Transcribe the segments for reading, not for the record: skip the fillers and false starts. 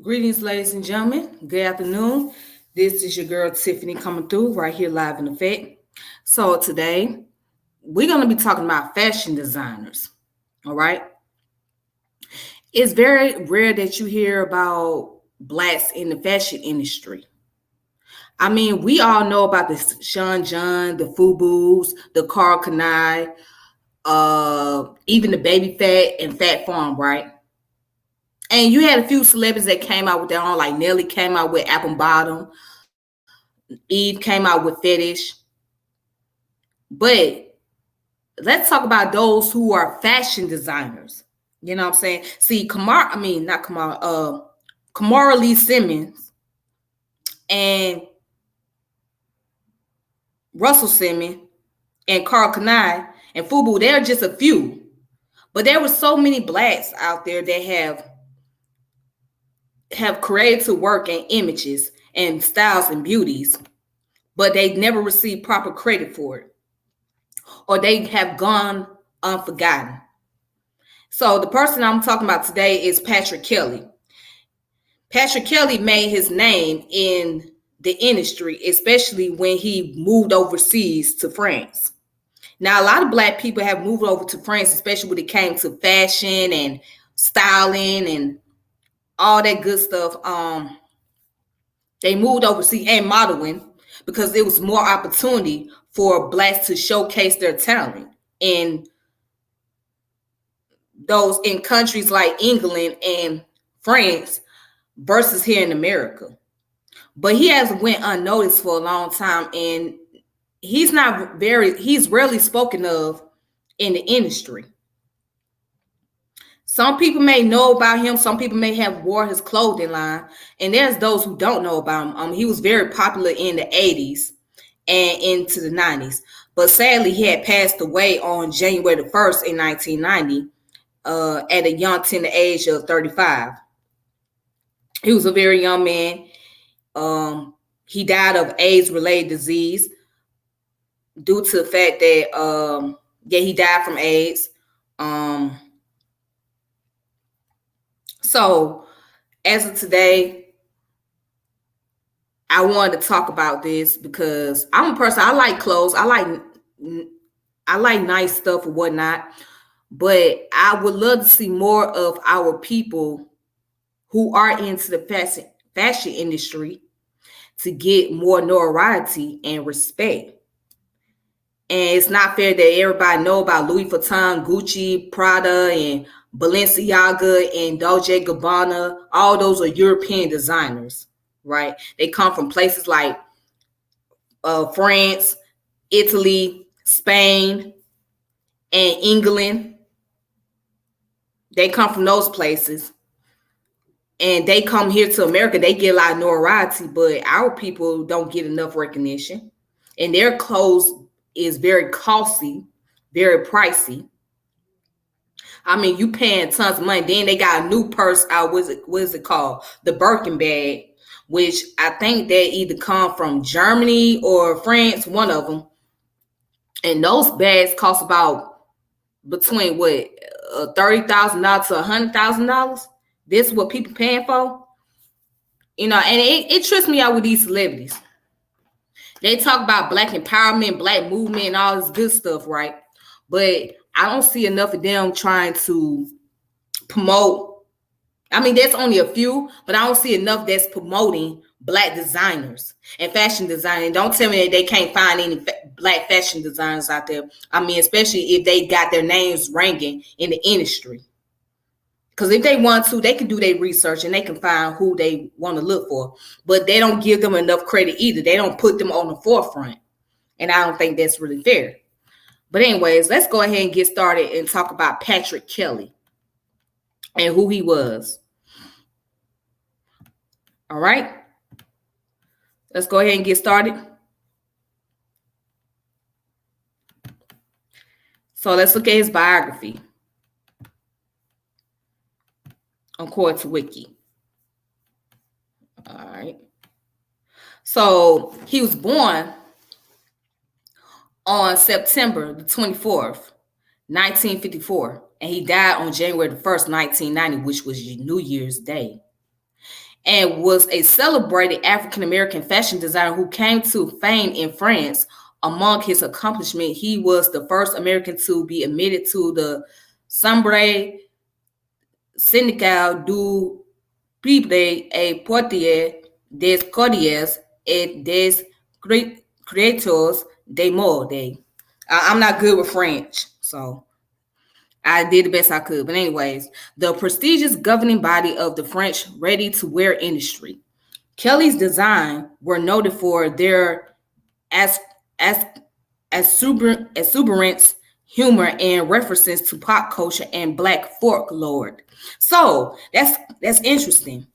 Greetings, ladies and gentlemen. Good afternoon. This is your girl Tiffany coming through right here live in effect. So today we're going to be talking about fashion designers. All right. It's very rare that you hear about blacks in the fashion industry. I mean, we all know about the Sean John, the Fubu's, the Carl Kanai, even the Baby Fat and Fat Farm, right? And you had a few celebrities that came out with their own, like Nelly came out with Apple Bottom, Eve came out with Fetish. But let's talk about those who are fashion designers. You know what I'm saying? See, Kamara Lee Simmons and Russell Simmons and Carl Kanai and Fubu, they're just a few. But there were so many blacks out there that have created work and images and styles and beauties, but they never received proper credit for it, or they have gone unforgotten. So the person I'm talking about today is Patrick Kelly. Patrick Kelly made his name in the industry, especially when he moved overseas to France. Now, a lot of black people have moved over to France, especially when it came to fashion and styling and all that good stuff. They moved overseas and modeling because there was more opportunity for blacks to showcase their talent in those in countries like England and France versus here in America. But he has went unnoticed for a long time, and he's rarely spoken of in the industry. Some people may know about him, some people may have wore his clothing line, and there's those who don't know about him. He was very popular in the 80s and into the 90s. But sadly, he had passed away on January the 1st in 1990 at a young tender age of 35. He was a very young man. He died of AIDS-related disease due to the fact that, he died from AIDS. So, as of today, I wanted to talk about this because I'm a person. I like clothes. I like nice stuff or whatnot. But I would love to see more of our people who are into the fashion industry to get more notoriety and respect. And it's not fair that everybody know about Louis Vuitton, Gucci, Prada, and Balenciaga and Dolce Gabbana. All those are European designers, right? They come from places like France, Italy, Spain, and England. They come from those places. And they come here to America, they get a lot of notoriety, but our people don't get enough recognition. And their clothes is very costly, very pricey. I mean, you paying tons of money. Then they got a new purse out. What is it called? The Birkin bag, which I think they either come from Germany or France, one of them. And those bags cost about between $30,000 to $100,000. This is what people paying for. And it trips me out with these celebrities. They talk about black empowerment, black movement, and all this good stuff, right? But I don't see enough of them trying to promote. I mean, there's only a few, but I don't see enough that's promoting black designers and fashion design. And don't tell me that they can't find any black fashion designers out there. I mean, especially if they got their names ranking in the industry. Because if they want to, they can do their research and they can find who they want to look for. But they don't give them enough credit either. They don't put them on the forefront. And I don't think that's really fair. But anyways, let's go ahead and get started and talk about Patrick Kelly and who he was. All right. Let's go ahead and get started. So let's look at his biography on Quartz Wiki. All right. So he was born on September the 24th, 1954, and he died on January the 1st, 1990, which was New Year's Day. and was a celebrated African American fashion designer who came to fame in France. Among his accomplishments, he was the first American to be admitted to the Chambre syndicale du Libre et Portier des Codiers et des Créateurs de Mode. I'm not good with French, so I did the best I could. But anyways, the prestigious governing body of the French ready-to-wear industry. Kelly's design were noted for their as as exuberance, humor, and references to pop culture and Black folklore. So that's interesting.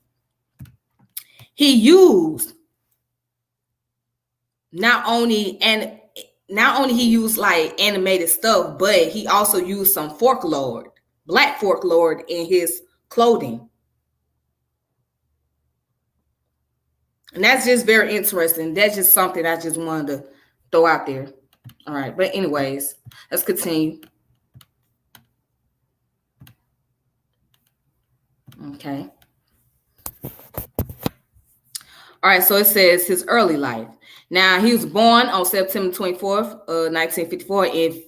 He used not only and not only he used like animated stuff, but he also used some folklore, Black folklore in his clothing. And that's just very interesting. That's just something I just wanted to throw out there. All right. But anyways, let's continue. Okay. All right. So it says his early life. Now, he was born on September 24th, 1954 in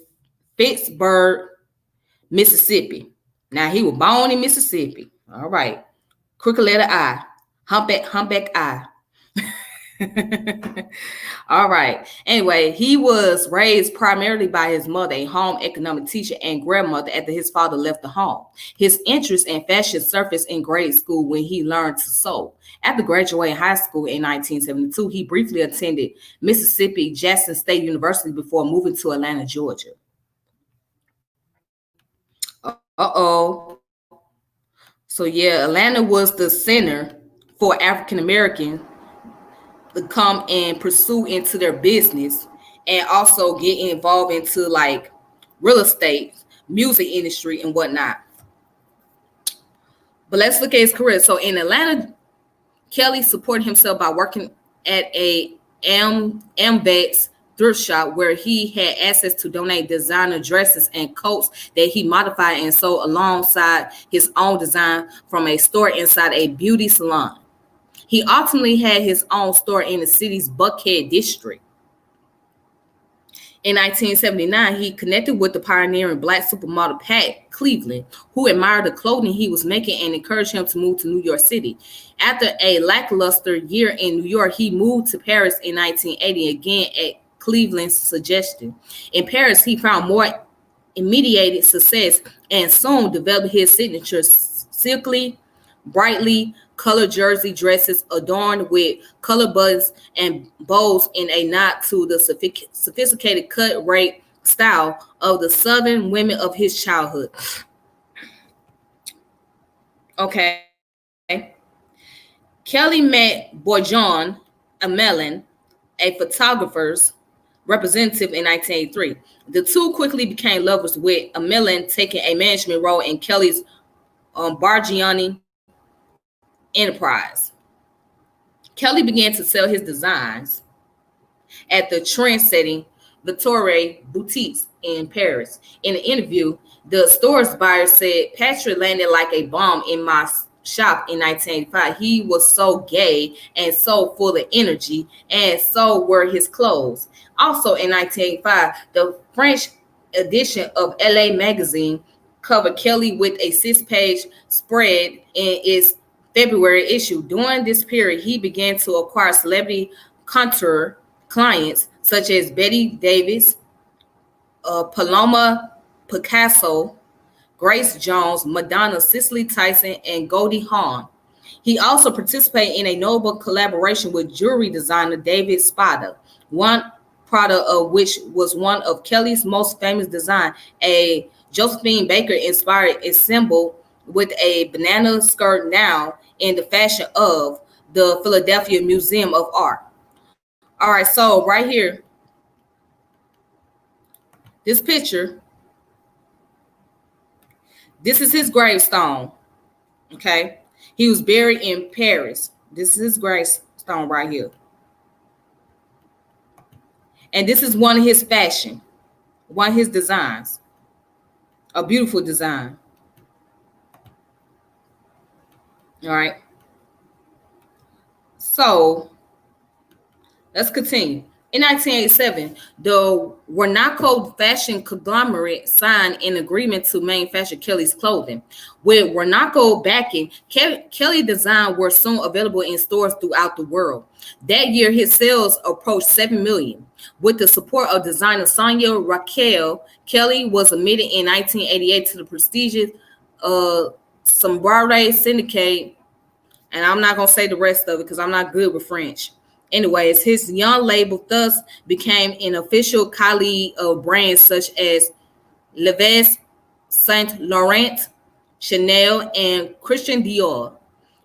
Pittsburgh, Mississippi. Now, he was born in Mississippi. All right. Crooked letter I. Humpback I. All right. Anyway, he was raised primarily by his mother, a home economic teacher and grandmother, after his father left the home. His interest in fashion surfaced in grade school when he learned to sew. After graduating high school in 1972, he briefly attended Mississippi Jackson State University before moving to Atlanta, Georgia. Uh-oh. So yeah, Atlanta was the center for African Americans to come and pursue into their business and also get involved into like real estate, music industry, and whatnot. But let's look at his career. So in Atlanta, Kelly supported himself by working at a Amvex thrift shop where he had access to donate designer dresses and coats that he modified and sold alongside his own design from a store inside a beauty salon. He ultimately had his own store in the city's Buckhead district. In 1979, he connected with the pioneering Black supermodel Pat Cleveland, who admired the clothing he was making and encouraged him to move to New York City. After a lackluster year in New York, he moved to Paris in 1980, again at Cleveland's suggestion. In Paris, he found more immediate success and soon developed his signature silky, brightly colored jersey dresses adorned with color buttons and bows in a nod to the sophisticated cut rate style of the Southern women of his childhood. Okay. Kelly met Bourgeon Amelin, a photographer's representative, in 1983. The two quickly became lovers, with Amelin taking a management role in Kelly's Bargiani enterprise. Kelly began to sell his designs at the trend-setting Victoria boutiques in Paris. In an interview, the store's buyer said, "Patrick landed like a bomb in my shop in 1985. He was so gay and so full of energy, and so were his clothes." Also in 1985, the French edition of LA Magazine covered Kelly with a 6-page spread in its February issue. During this period, he began to acquire celebrity couture clients such as Betty Davis, Paloma Picasso, Grace Jones, Madonna, Cicely Tyson, and Goldie Hawn. He also participated in a notable collaboration with jewelry designer David Spada, one product of which was one of Kelly's most famous designs, a Josephine Baker-inspired ensemble with a banana skirt, now in the fashion of the Philadelphia Museum of Art. All right, so right here, this picture, this is his gravestone, okay? He was buried in Paris. This is his gravestone right here. And this is one of his one of his designs. A beautiful design. All right. So let's continue. In 1987, the Warnaco fashion conglomerate signed an agreement to manufacture Kelly's clothing. With Warnaco backing, Kelly designs were soon available in stores throughout the world. That year, his sales approached 7 million. With the support of designer Sonia Raquel, Kelly was admitted in 1988 to the prestigious Sombrare Syndicate, and I'm not going to say the rest of it because I'm not good with French. Anyways, his young label thus became an official colleague of brands such as Levi's, Saint Laurent, Chanel, and Christian Dior.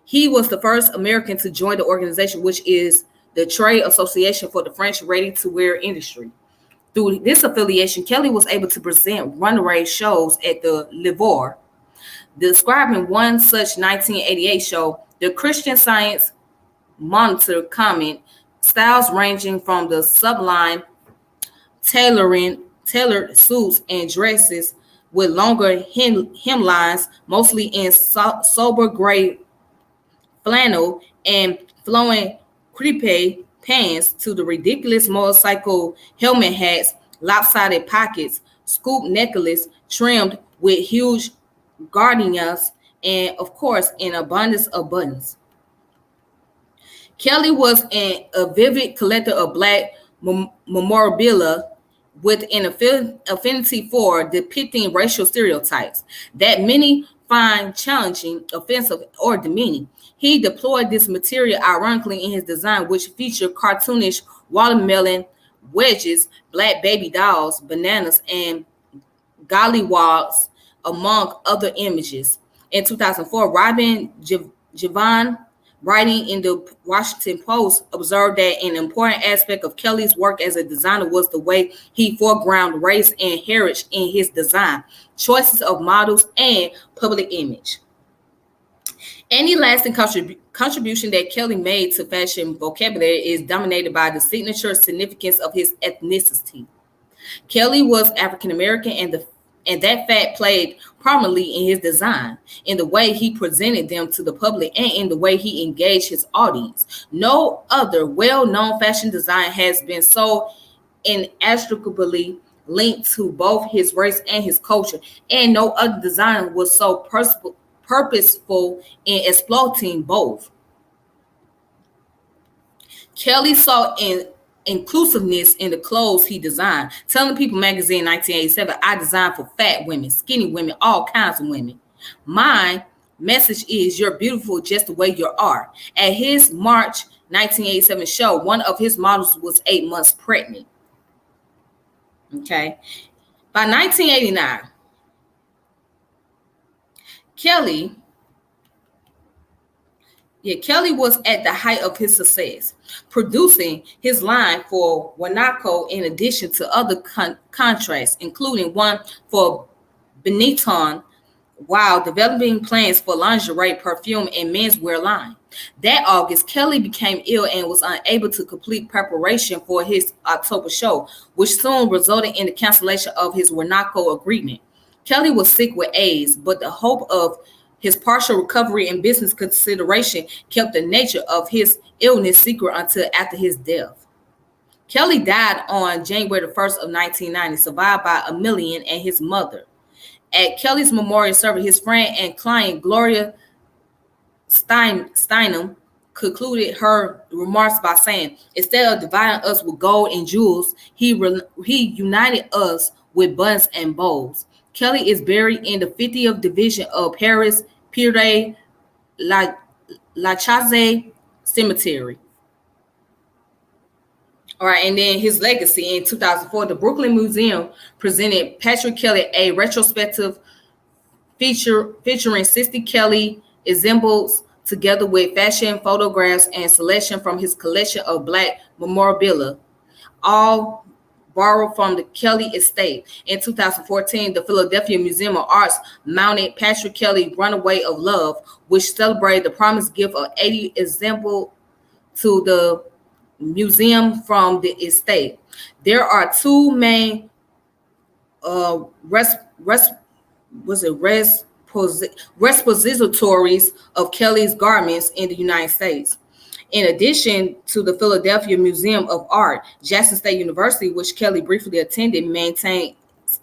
He was the first American to join the organization, which is the trade association for the French ready-to-wear industry. Through this affiliation, Kelly was able to present runway shows at the Louvre. Describing one such 1988 show, the Christian Science Monitor comment, styles ranging from the sublime tailored suits and dresses with longer hemlines, mostly in sober gray flannel and flowing crepe pants, to the ridiculous motorcycle helmet hats, lopsided pockets, scoop necklace trimmed with huge gardenias, and of course, an abundance of buttons. Kelly was a vivid collector of Black memorabilia with an affinity for depicting racial stereotypes that many find challenging, offensive, or demeaning. He deployed this material ironically in his design, which featured cartoonish watermelon wedges, black baby dolls, bananas, and gollywogs, among other images. In 2004, Robin Javon, writing in the Washington Post, observed that an important aspect of Kelly's work as a designer was the way he foregrounded race and heritage in his design, choices of models, and public image. Any lasting contribution that Kelly made to fashion vocabulary is dominated by the signature significance of his ethnicity. Kelly was African American, and that fact played prominently in his design, in the way he presented them to the public, and in the way he engaged his audience. No other well-known fashion design has been so inextricably linked to both his race and his culture, and no other designer was so purposeful in exploiting both. Kelly saw inclusiveness in the clothes he designed. Telling People magazine in 1987, I designed for fat women, skinny women, all kinds of women. My message is you're beautiful just the way you are. At his March 1987 show, one of his models was 8 months pregnant. Okay. By 1989, Kelly was at the height of his success, producing his line for Wanako in addition to other contracts, including one for Benetton, while developing plans for lingerie, perfume, and menswear line. That August, Kelly became ill and was unable to complete preparation for his October show, which soon resulted in the cancellation of his Wanako agreement. Kelly was sick with AIDS, but the hope of his partial recovery and business consideration kept the nature of his illness secret until after his death. Kelly died on January the 1st of 1990, survived by Emilian and his mother. At Kelly's memorial service, his friend and client Gloria Steinem concluded her remarks by saying, instead of dividing us with gold and jewels, he united us with buttons and bows. Kelly is buried in the 50th division of Paris Père Lachaise Cemetery. All right, and then his legacy. In 2004, the Brooklyn Museum presented Patrick Kelly a retrospective featuring 60 Kelly examples together with fashion photographs and selection from his collection of Black memorabilia, all borrowed from the Kelly estate. In 2014, the Philadelphia Museum of Arts mounted Patrick Kelly Runaway of Love, which celebrated the promised gift of 80 examples to the museum from the estate. There are two main repositories of Kelly's garments in the United States. In addition to the Philadelphia Museum of Art, Jackson State University, which Kelly briefly attended, maintained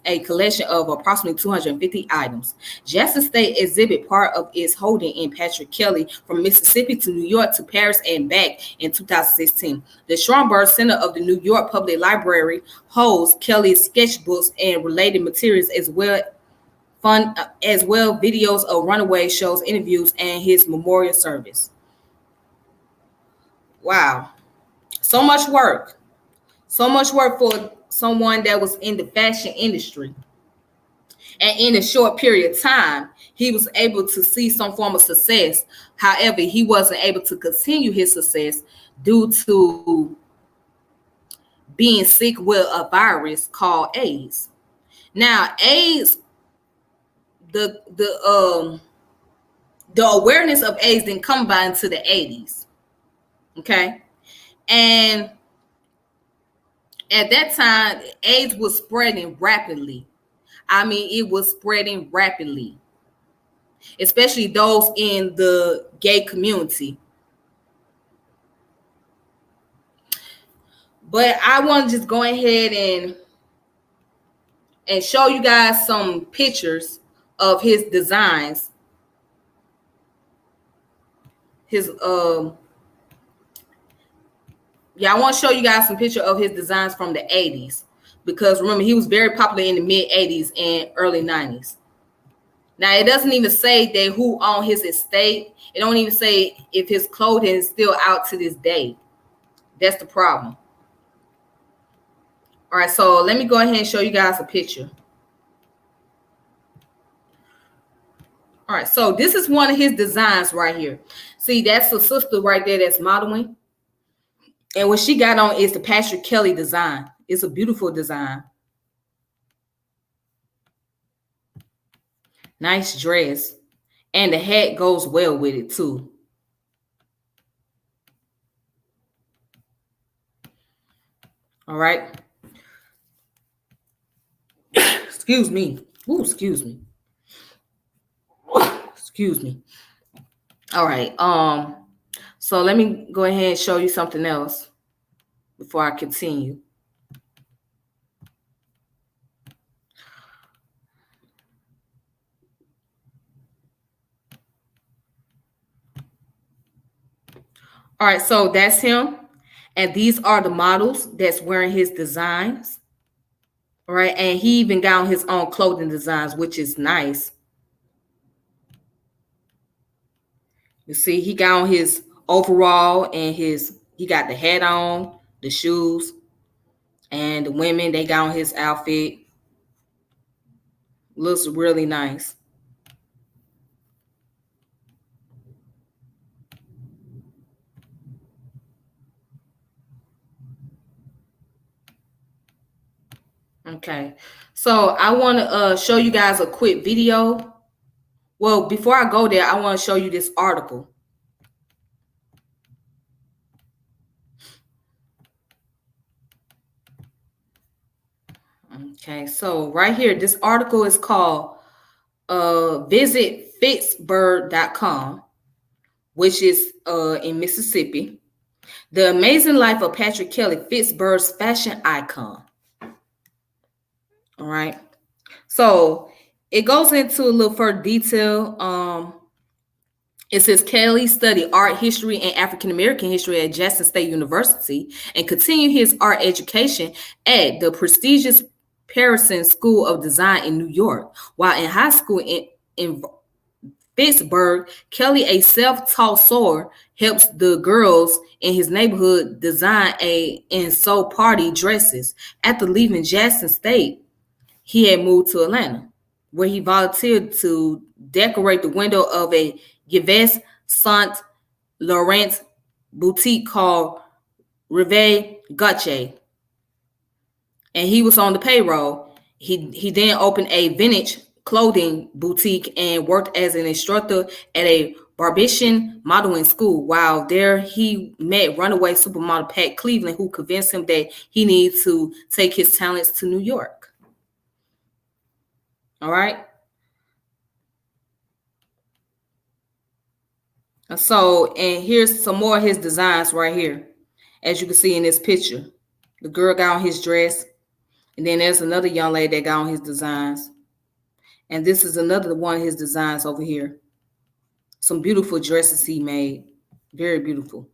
a collection of approximately 250 items. Jackson State exhibit part of its holding in Patrick Kelly from Mississippi to New York to Paris and back in 2016. The Schomburg Center of the New York Public Library holds Kelly's sketchbooks and related materials as well videos of runaway shows, interviews, and his memorial service. Wow. So much work. So much work for someone that was in the fashion industry. And in a short period of time, he was able to see some form of success. However, he wasn't able to continue his success due to being sick with a virus called AIDS. Now, AIDS, the awareness of AIDS didn't come about into the 80s. Okay. And at that time, AIDS was spreading rapidly. I mean, it was spreading rapidly, especially those in the gay community. But I want to just go ahead and show you guys some pictures of his designs. I want to show you guys some picture of his designs from the 80s, because remember, he was very popular in the mid 80s and early 90s. Now, it doesn't even say that who owned his estate. It don't even say if his clothing is still out to this day. That's the problem. All right, so let me go ahead and show you guys a picture. All right, so this is one of his designs right here. See, that's the sister right there that's modeling. And what she got on is the Patrick Kelly design. It's a beautiful design. Nice dress. And the hat goes well with it too. All right. Excuse me. Ooh, excuse me. Excuse me. All right. So let me go ahead and show you something else before I continue. All right, so that's him. And these are the models that's wearing his designs. All right, and he even got on his own clothing designs, which is nice. You see, he got on his overall and he got the hat on, the shoes, and the women, they got on his outfit. Looks really nice. Okay, so I want to show you guys a quick video. Well, before I go there, I want to show you this article. Okay, so right here, this article is called Visit Fittsburg.com, which is in Mississippi. The Amazing Life of Patrick Kelly, Fittsburg's fashion icon. All right. So it goes into a little further detail. It says Kelly studied art history and African American history at Jackson State University and continued his art education at the prestigious Pearson School of Design in New York. While in high school in Pittsburgh, Kelly, a self-taught sewer, helps the girls in his neighborhood design and sew party dresses. After leaving Jackson State, he had moved to Atlanta, where he volunteered to decorate the window of a Yves Saint Laurent boutique called Rive Gauche. And he was on the payroll. He then opened a vintage clothing boutique and worked as an instructor at a Barbizon modeling school. While there, he met runaway supermodel Pat Cleveland, who convinced him that he needed to take his talents to New York. All right. So, and here's some more of his designs right here. As you can see in this picture, the girl got on his dress, and then there's another young lady that got on his designs. And this is another one of his designs over here. Some beautiful dresses he made. Very beautiful.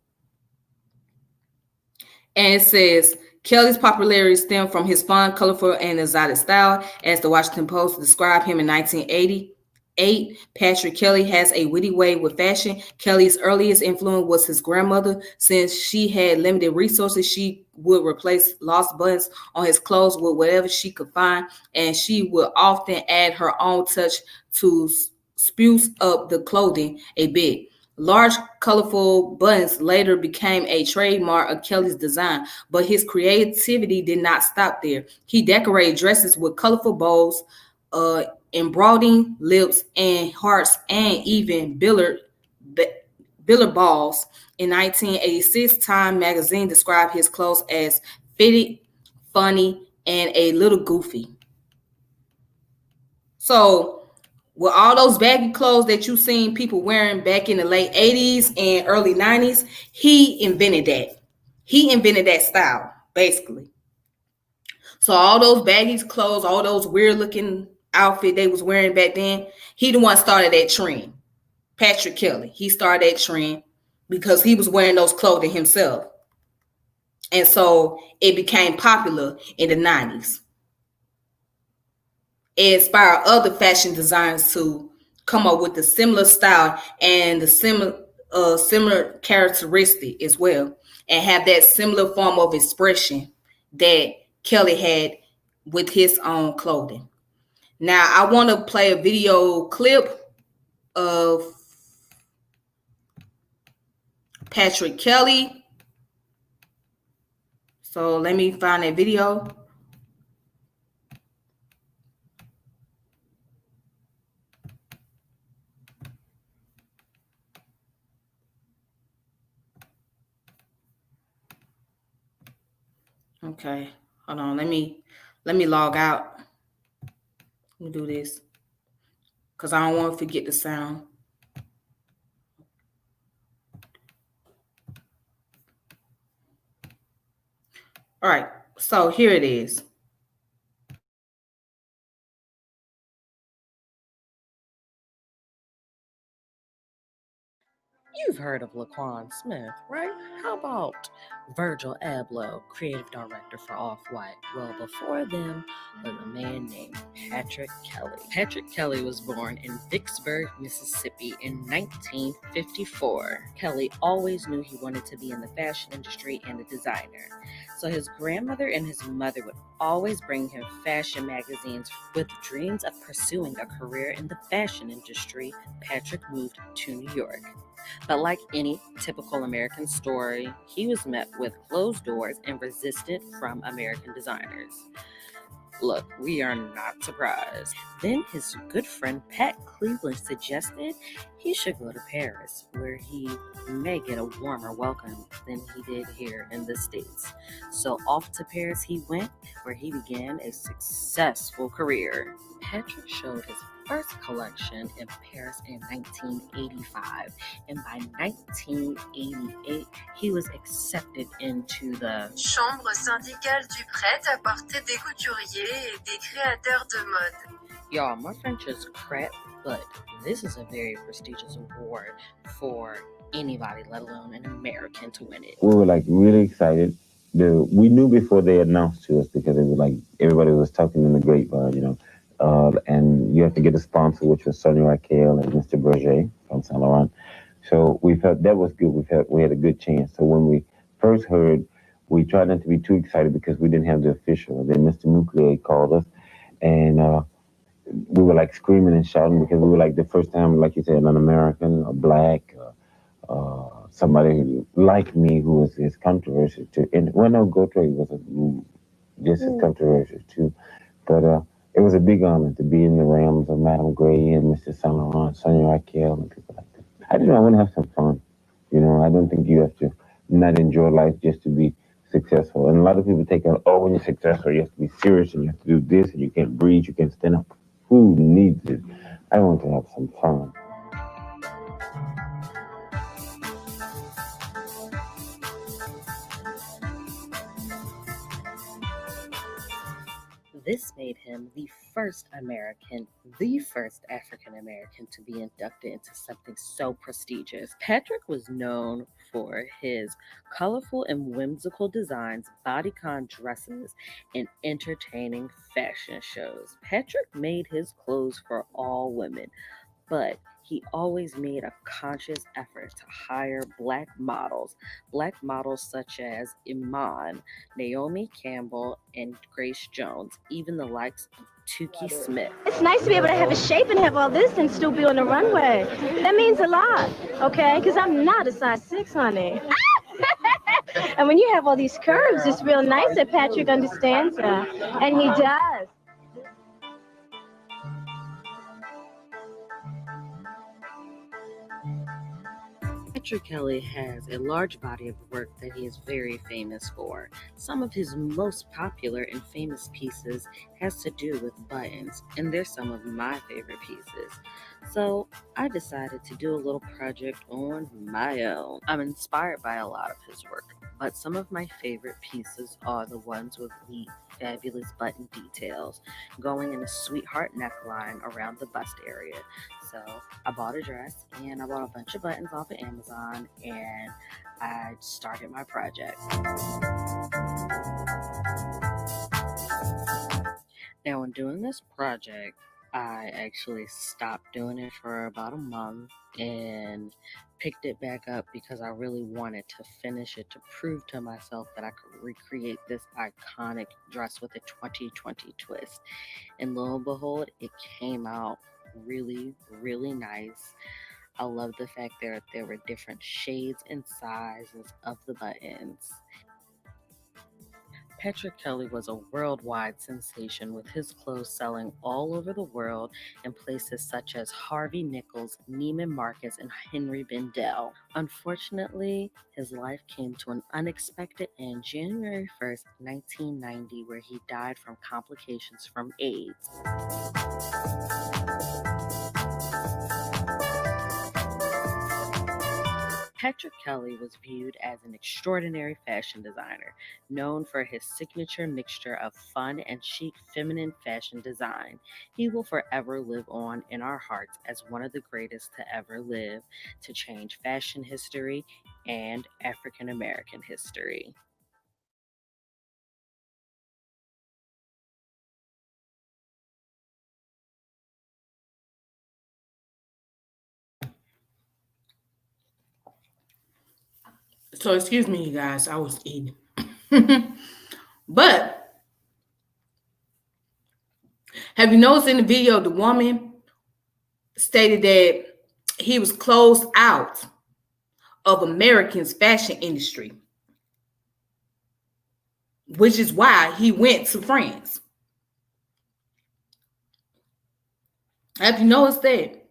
And it says Kelly's popularity stemmed from his fun, colorful, and exotic style. As the Washington Post described him in 1988, Patrick Kelly has a witty way with fashion. Kelly's earliest influence was his grandmother. Since she had limited resources, she would replace lost buttons on his clothes with whatever she could find, and she would often add her own touch to spruce up the clothing a bit. Large, colorful buttons later became a trademark of Kelly's design, but his creativity did not stop there. He decorated dresses with colorful bows, embroidering lips and hearts, and even billiard balls. In 1986, Time magazine described his clothes as fitted, funny, and a little goofy. So, with all those baggy clothes that you seen people wearing back in the late 80s and early 90s, he invented that. He invented that style, basically. So all those baggy clothes, all those weird looking outfit they was wearing back then, he the one started that trend. Patrick Kelly. He started that trend because he was wearing those clothing himself. And so it became popular in the 90s. It inspired other fashion designers to come up with a similar style and the similar characteristic as well, and have that similar form of expression that Kelly had with his own clothing. Now I want to play a video clip of Patrick Kelly. So let me find that video. Okay, hold on. Let me log out. Let me do this because I don't want to forget the sound. All right, so here it is. You've heard of Laquan Smith, right? How about Virgil Abloh, creative director for Off-White? Well, before them was a man named Patrick Kelly. Patrick Kelly was born in Vicksburg, Mississippi in 1954. Kelly always knew he wanted to be in the fashion industry and a designer. So his grandmother and his mother would always bring him fashion magazines. With dreams of pursuing a career in the fashion industry, Patrick moved to New York. But like any typical American story, he was met with closed doors and resistance from American designers. Look, we are not surprised. Then his good friend Pat Cleveland suggested he should go to Paris, where he may get a warmer welcome than he did here in the States. So off to Paris he went, where he began a successful career. Patrick showed his first collection in Paris in 1985, and by 1988 he was accepted into the Chambre syndicale du prêt-à-porter des couturiers et des créateurs de mode. Y'all, my French is crap, but this is a very prestigious award for anybody, let alone an American, to win it. We were like really excited. We knew before they announced to us because it was like everybody was talking in the grapevine, you know. And you have to get a sponsor, which was Sonia Raquel and Mr. Berger from Saint Laurent. So we felt that was good. We had a good chance. So when we first heard, we tried not to be too excited because we didn't have the official. And then Mr. Mouclier called us, and we were like screaming and shouting because we were like the first time, like you said, an American, a black, somebody like me who was as controversial too. And well, no, Gautreaux was just as controversial too. But it was a big honor to be in the realms of Madame Gray and Mr. Saint Laurent, Sonia Raquel, and people like that. I don't know. I want to have some fun. You know, I don't think you have to not enjoy life just to be successful. And a lot of people take out, oh, when you're successful, you have to be serious and you have to do this and you can't breathe, you can't stand up. Who needs it? I want to have some fun. This made him the first African American to be inducted into something so prestigious. Patrick was known for his colorful and whimsical designs, bodycon dresses, and entertaining fashion shows. Patrick made his clothes for all women, but he always made a conscious effort to hire black models such as Iman, Naomi Campbell, and Grace Jones, even the likes of Tukey Smith. It's nice to be able to have a shape and have all this and still be on the runway. That means a lot, okay? Because I'm not a size 6, honey. And when you have all these curves, it's real nice that Patrick understands that. And he does. Patrick Kelly has a large body of work that he is very famous for. Some of his most popular and famous pieces has to do with buttons, and they're some of my favorite pieces. So I decided to do a little project on my own. I'm inspired by a lot of his work, but some of my favorite pieces are the ones with the fabulous button details, going in a sweetheart neckline around the bust area. So I bought a dress and I bought a bunch of buttons off of Amazon, and I started my project. Now, when doing this project, I actually stopped doing it for about a month and picked it back up because I really wanted to finish it to prove to myself that I could recreate this iconic dress with a 2020 twist. And lo and behold, it came out really, really nice. I love the fact that there were different shades and sizes of the buttons. Patrick Kelly was a worldwide sensation, with his clothes selling all over the world in places such as Harvey Nichols, Neiman Marcus, and Henry Bendel. Unfortunately, his life came to an unexpected end January 1st, 1990, where he died from complications from AIDS. Patrick Kelly was viewed as an extraordinary fashion designer, known for his signature mixture of fun and chic feminine fashion design. He will forever live on in our hearts as one of the greatest to ever live to change fashion history and African American history. So excuse me, you guys. I was eating. But have you noticed in the video the woman stated that he was closed out of Americans' fashion industry, which is why he went to France. Have you noticed that?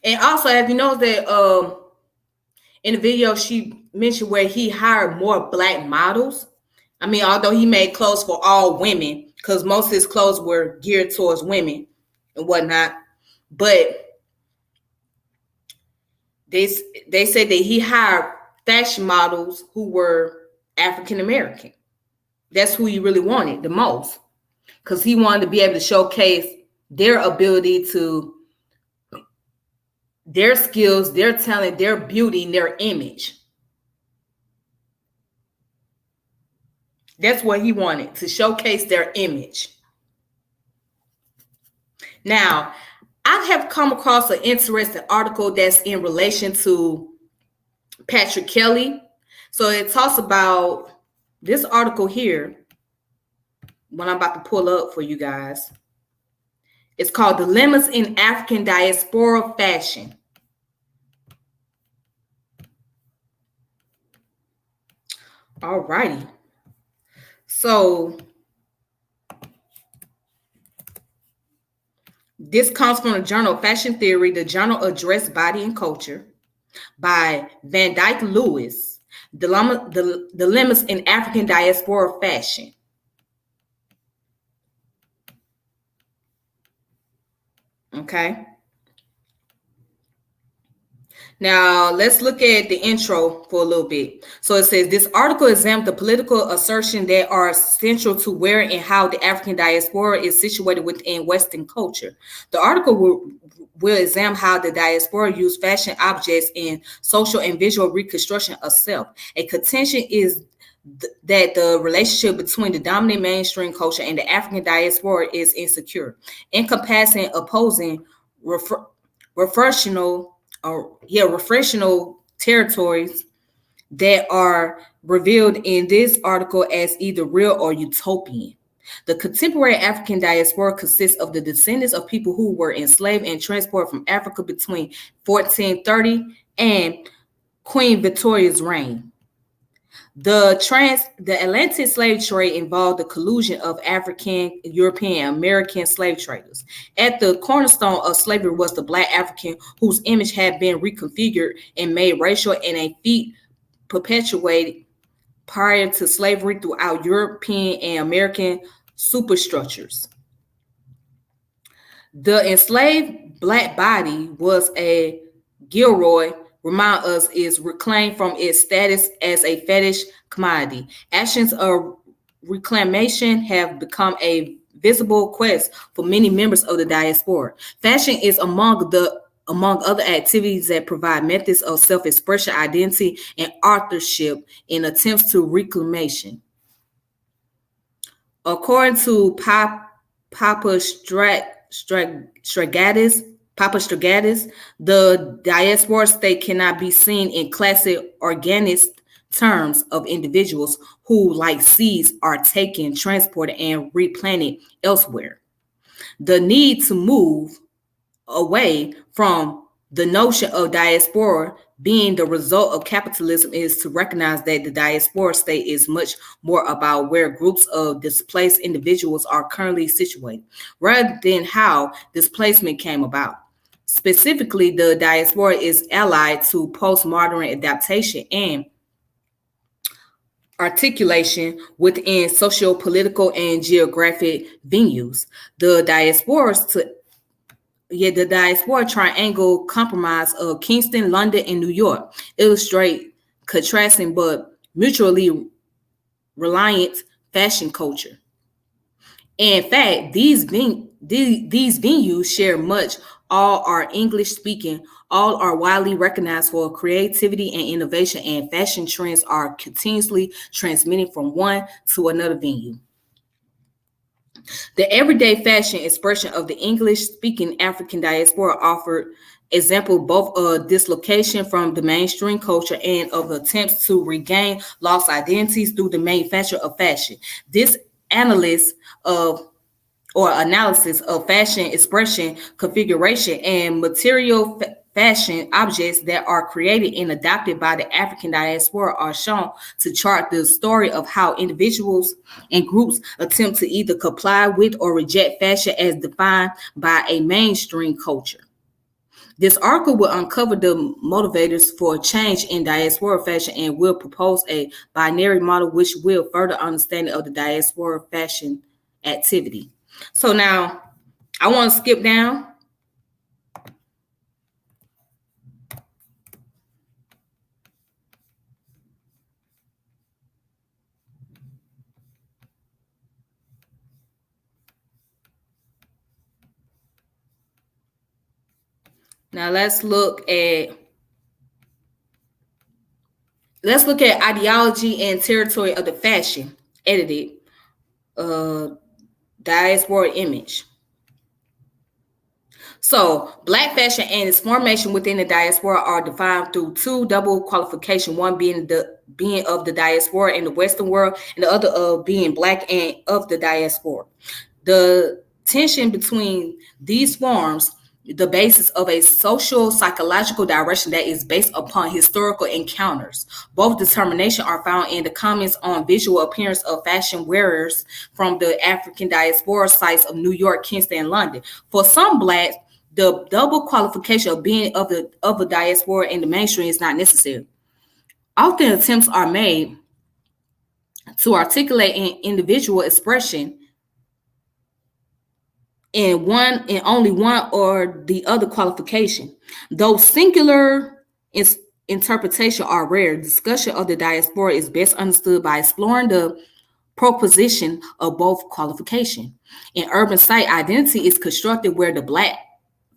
And also, have you noticed that in the video she mentioned where he hired more black models? I mean, although he made clothes for all women, because most of his clothes were geared towards women and whatnot, but they said that he hired fashion models who were African American. That's who he really wanted the most, because he wanted to be able to showcase their ability to, their skills, their talent, their beauty, and their image. That's what he wanted, to showcase their image. Now, I have come across an interesting article that's in relation to Patrick Kelly. So it talks about this article here, what I'm about to pull up for you guys. It's called Dilemmas in African Diaspora Fashion. All righty. So this comes from the journal Fashion Theory, the journal Address Body and Culture by Van Dyke Lewis, Dilemmas in African Diaspora Fashion. Okay. Now, let's look at the intro for a little bit. So it says this article examines the political assertions that are central to where and how the African diaspora is situated within Western culture. The article will examine how the diaspora use fashion objects in social and visual reconstruction of self. A contention is that the relationship between the dominant mainstream culture and the African diaspora is insecure, encompassing opposing refreshional territories that are revealed in this article as either real or utopian. The contemporary African diaspora consists of the descendants of people who were enslaved and transported from Africa between 1430 and Queen Victoria's reign. The Atlantic slave trade involved the collusion of African, European, and American slave traders. At the cornerstone of slavery was the Black African, whose image had been reconfigured and made racial, and a feat perpetuated prior to slavery throughout European and American superstructures. The enslaved Black body was a Gilroy remind us is reclaimed from its status as a fetish commodity. Actions of reclamation have become a visible quest for many members of the diaspora. Fashion is among other activities that provide methods of self-expression, identity, and authorship in attempts to reclamation. According to Papa Stragatis, the diaspora state cannot be seen in classic organist terms of individuals who, like seeds, are taken, transported, and replanted elsewhere. The need to move away from the notion of diaspora being the result of capitalism is to recognize that the diaspora state is much more about where groups of displaced individuals are currently situated, rather than how displacement came about. Specifically, the diaspora is allied to postmodern adaptation and articulation within socio-political and geographic venues. The diaspora triangle compromise of Kingston, London, and New York illustrate contrasting but mutually reliant fashion culture. In fact, these venues share much. All are English speaking. All are widely recognized for creativity and innovation, and fashion trends are continuously transmitting from one to another venue. The everyday fashion expression of the English-speaking African diaspora offered example both of dislocation from the mainstream culture and of attempts to regain lost identities through the manufacture of fashion. This analysis of fashion expression, configuration, and material fashion objects that are created and adopted by the African diaspora are shown to chart the story of how individuals and groups attempt to either comply with or reject fashion as defined by a mainstream culture. This article will uncover the motivators for change in diaspora fashion and will propose a binary model which will further understanding of the diaspora fashion activity. So now I want to skip down. Now let's look at ideology and territory of the fashion edited diaspora image. So, Black fashion and its formation within the diaspora are defined through two double qualification: one being of the diaspora in the Western world, and the other of being Black and of the diaspora. The tension between these forms the basis of a social psychological direction that is based upon historical encounters. Both determinations are found in the comments on visual appearance of fashion wearers from the African diaspora sites of New York, Kingston, and London. For some Blacks, the double qualification of being of the diaspora in the mainstream is not necessary. Often attempts are made to articulate an individual expression in only one or the other qualification. Though singular its interpretation are rare. Discussion of the diaspora is best understood by exploring the proposition of both qualification. In urban site, identity is constructed where the Black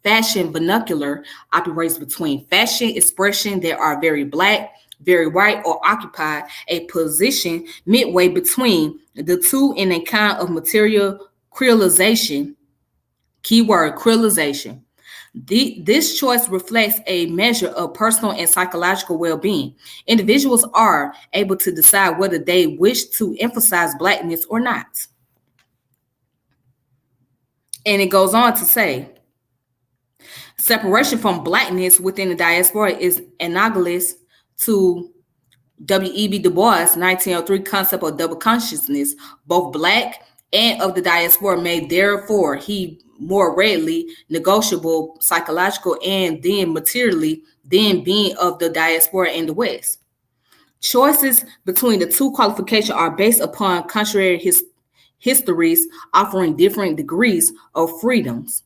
fashion vernacular operates between fashion expression that are very Black, very white, or occupy a position midway between the two in a kind of material creolization. Keyword creolization. This choice reflects a measure of personal and psychological well-being. Individuals are able to decide whether they wish to emphasize Blackness or not. And it goes on to say, separation from Blackness within the diaspora is analogous to W.E.B. Du Bois' 1903 concept of double consciousness. Both Black and of the diaspora may therefore he more readily negotiable psychological and then materially than being of the diaspora in the West. Choices between the two qualifications are based upon contrary histories offering different degrees of freedoms.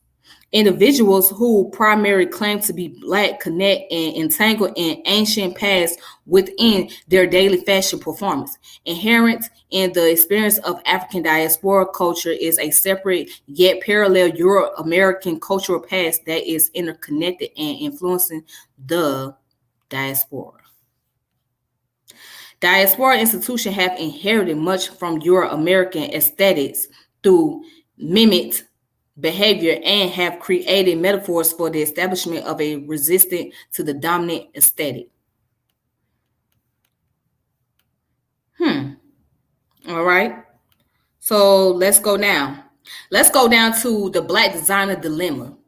Individuals who primarily claim to be Black connect and entangle in ancient past within their daily fashion performance. Inherent in the experience of African diaspora culture is a separate yet parallel Euro-American cultural past that is interconnected and influencing the diaspora. Diaspora institutions have inherited much from Euro-American aesthetics through mimicked behavior and have created metaphors for the establishment of a resistance to the dominant aesthetic. All right. So let's go now. Let's go down to the Black designer dilemma.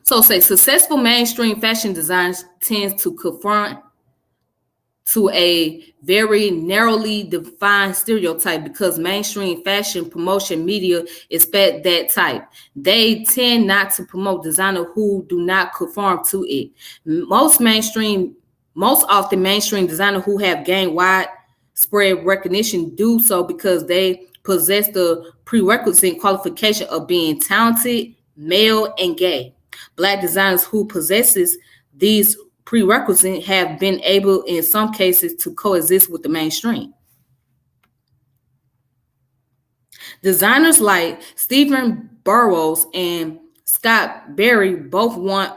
So say successful mainstream fashion designs tends to conform to a very narrowly defined stereotype because mainstream fashion promotion media expect that type. They tend not to promote designers who do not conform to it. Most often mainstream designers who have gained widespread recognition do so because they possess the prerequisite qualification of being talented, male, and gay. Black designers who possesses these prerequisites have been able in some cases to coexist with the mainstream. Designers like Stephen Burrows and Scott Berry both won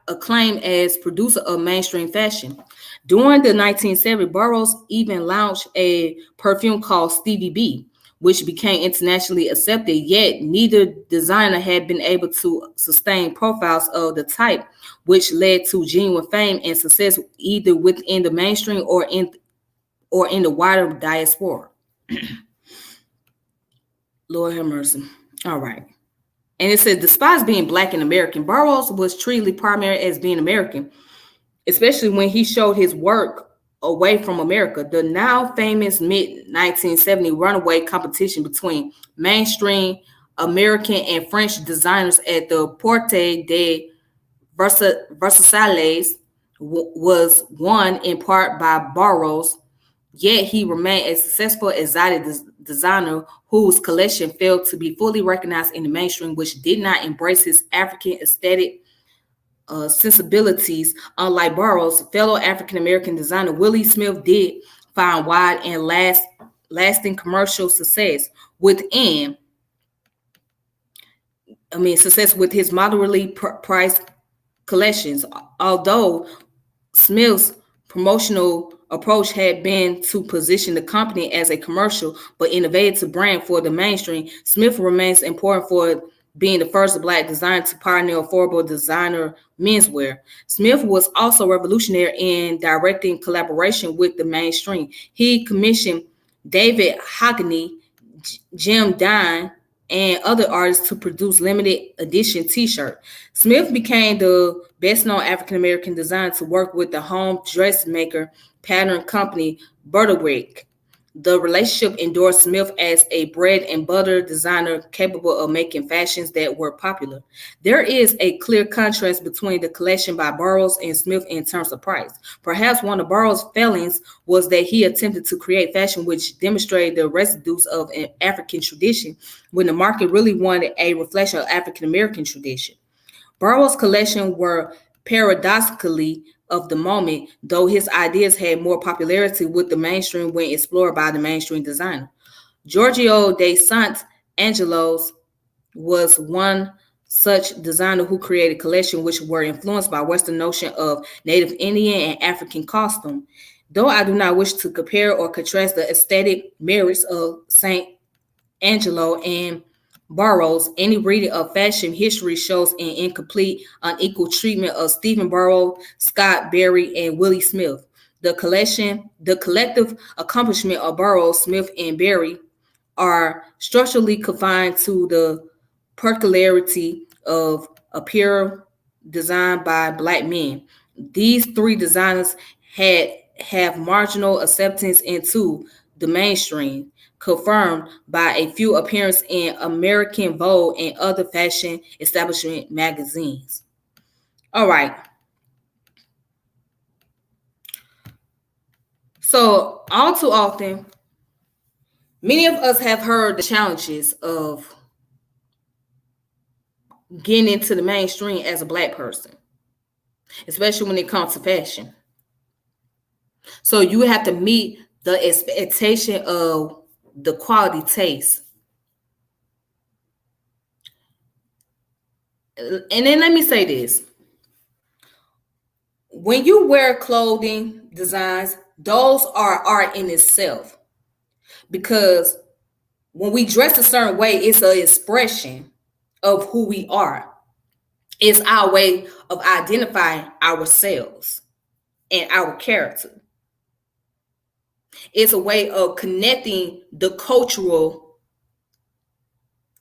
acclaim as producer of mainstream fashion. During the 1970s, Burrows even launched a perfume called Stevie B, which became internationally accepted, yet neither designer had been able to sustain profiles of the type, which led to genuine fame and success either within the mainstream or in the wider diaspora. Lord have mercy. All right. And it says, despite being Black and American, Burroughs was treated primarily as being American, especially when he showed his work away from America. The now famous mid-1970 runaway competition between mainstream American and French designers at the Porte de Versailles was won in part by Burroughs, yet he remained a successful exotic designer whose collection failed to be fully recognized in the mainstream, which did not embrace his African aesthetic sensibilities. Unlike Burroughs, fellow African-American designer Willie Smith did find wide and lasting commercial success with his moderately priced collections. Although Smith's promotional approach had been to position the company as a commercial but innovative brand for the mainstream, Smith remains important for being the first Black designer to pioneer affordable designer menswear. Smith was also revolutionary in directing collaboration with the mainstream. He commissioned David Hockney, Jim Dine, and other artists to produce limited edition t-shirt. Smith became the best-known African-American designer to work with the home dressmaker pattern company Burdewick. The relationship endorsed Smith as a bread and butter designer capable of making fashions that were popular. There is a clear contrast between the collection by Burroughs and Smith in terms of price. Perhaps one of Burroughs' failings was that he attempted to create fashion which demonstrated the residues of an African tradition when the market really wanted a reflection of African American tradition. Burroughs' collections were paradoxically of the moment, though his ideas had more popularity with the mainstream when explored by the mainstream designer. Giorgio de Sant Angelos was one such designer who created collections which were influenced by Western notion of Native Indian and African costume. Though I do not wish to compare or contrast the aesthetic merits of St. Angelo and Burroughs, any reading of fashion history shows an incomplete, unequal treatment of Stephen Burrows, Scott Berry, and Willie Smith. The collective accomplishment of Burroughs, Smith, and Berry are structurally confined to the peculiarity of apparel designed by Black men. These three designers have marginal acceptance into the mainstream, confirmed by a few appearances in American Vogue and other fashion establishment magazines. All right. So, all too often, many of us have heard the challenges of getting into the mainstream as a Black person, especially when it comes to fashion. So you have to meet the expectation of the quality taste. And then let me say this. When you wear clothing designs, those are art in itself. Because when we dress a certain way, it's an expression of who we are. It's our way of identifying ourselves and our character. It's a way of connecting the cultural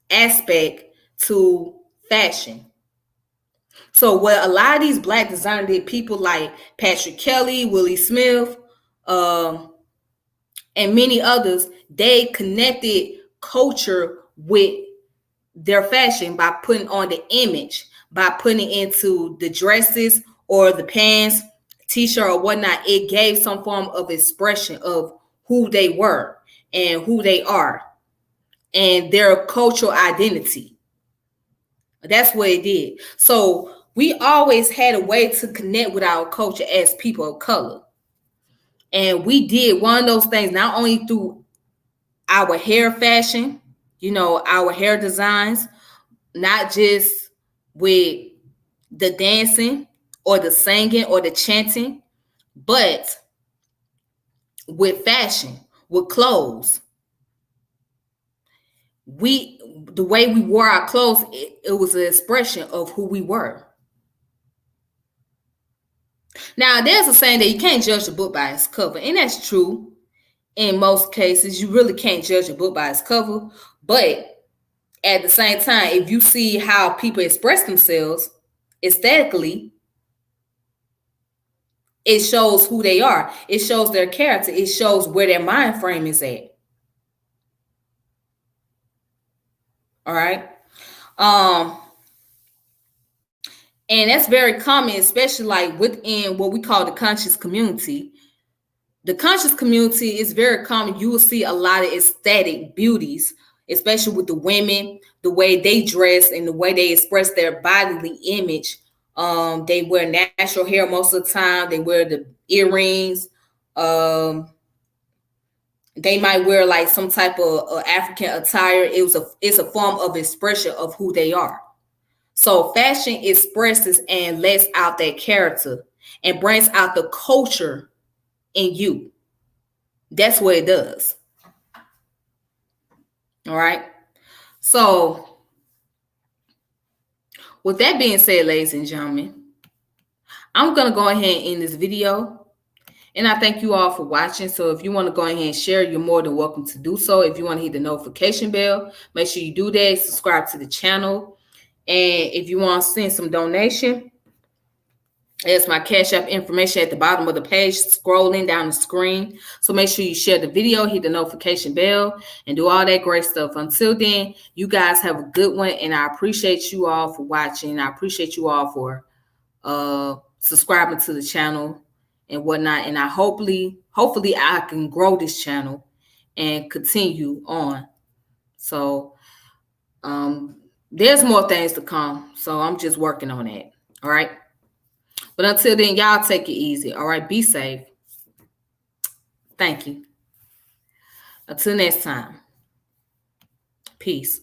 aspect to fashion. So what a lot of these Black designers did, people like Patrick Kelly, Willie Smith, and many others, they connected culture with their fashion by putting on the image, by putting it into the dresses or the pants, t-shirt or whatnot. It gave some form of expression of who they were and who they are and their cultural identity. That's what it did. So we always had a way to connect with our culture as people of color. And we did one of those things not only through our hair fashion, our hair designs, not just with the dancing or the singing or the chanting, but with fashion, with clothes. The way we wore our clothes, it was an expression of who we were. Now, there's a saying that you can't judge a book by its cover, and that's true. In most cases, you really can't judge a book by its cover. But at the same time, if you see how people express themselves aesthetically, it shows who they are. It shows their character. It shows where their mind frame is at. All right. And that's very common, especially like within what we call the conscious community. The conscious community is very common. You will see a lot of aesthetic beauties, especially with the women, the way they dress and the way they express their bodily image. They wear natural hair most of the time. They wear the earrings. They might wear like some type of African attire. It's a form of expression of who they are. So fashion expresses and lets out that character and brings out the culture in you. That's what it does. All right. So with that being said, ladies and gentlemen, I'm going to go ahead and end this video. And I thank you all for watching. So if you want to go ahead and share, you're more than welcome to do so. If you want to hit the notification bell, make sure you do that. Subscribe to the channel. And if you want to send some donation, there's my Cash App information at the bottom of the page, scrolling down the screen. So make sure you share the video, hit the notification bell, and do all that great stuff. Until then, you guys have a good one, and I appreciate you all for watching. I appreciate you all for subscribing to the channel and whatnot. And I hopefully I can grow this channel and continue on. So there's more things to come. So I'm just working on that. All right. But until then, y'all take it easy. All right, be safe. Thank you. Until next time. Peace.